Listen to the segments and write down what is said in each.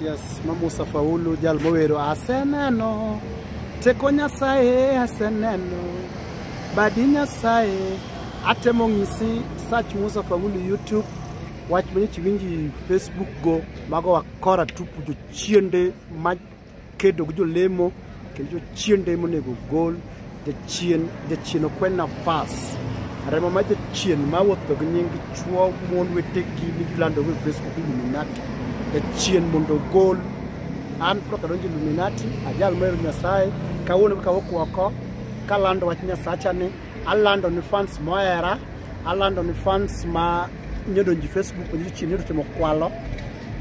Yes, Mamusa Faulu jal mowero aseneno teko Nyasaye aseneno badi Nyasaye atemo ng'isi search Musa Faulu YouTube wach manye chiwinji Facebook go mago wakora tupu jo chiende ma kedo jo lemo kendo jo chiende monego gol de chien okwen nafas remo ma de chien ma wotho gi nying chuo mon wetegi milando go Facebook Illuminati de chien mondo gol an proka donjo Illuminati ajal mer Nyasaye kawuono ka wokwoko kalando wach Nyasacha ni alando ni fans moera alando ni fans ma nyodonji Facebook ni chien nyodo temo kwalo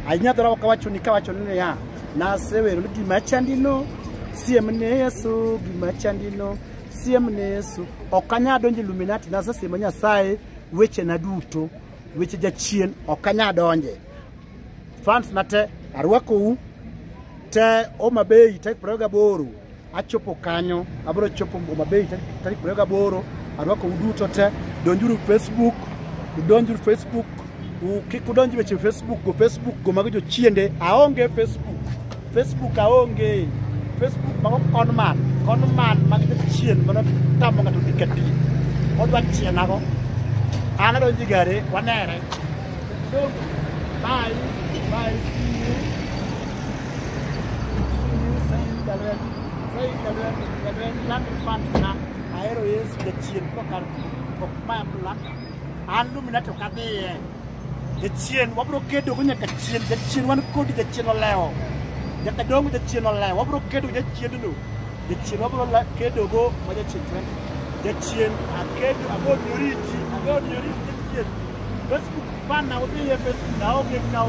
anyadora kawacho ni ya na sewero gi machandino siemne Yesu gi machandino siemne Yesu okanya donjo Illuminati na sasa Nyasaye weche na duto weche jachien okanya donje fans nate arwako u te Omabei tarik 28 achopo kanyo abro chopo Omabei tarik 28 arwako uduto te donjuru Facebook kikudonji weche Facebook go mago jo chiende aonge Facebook aonge Facebook mago konman mago chien mano tamo ngato dikati odwa chien nago ana donji gare wanere bye say land fans na aero yes de chien pokar pokma blaka andu minato kadie de chien wabro kedo kunya ka chien de chien wan kodi de chien oleo de kadongo de chien oleo wabro kedo de chien no de chien wabro la kedo go mo de chien de chien akedo about yoriti de chien Facebook pana obi Facebook na obi now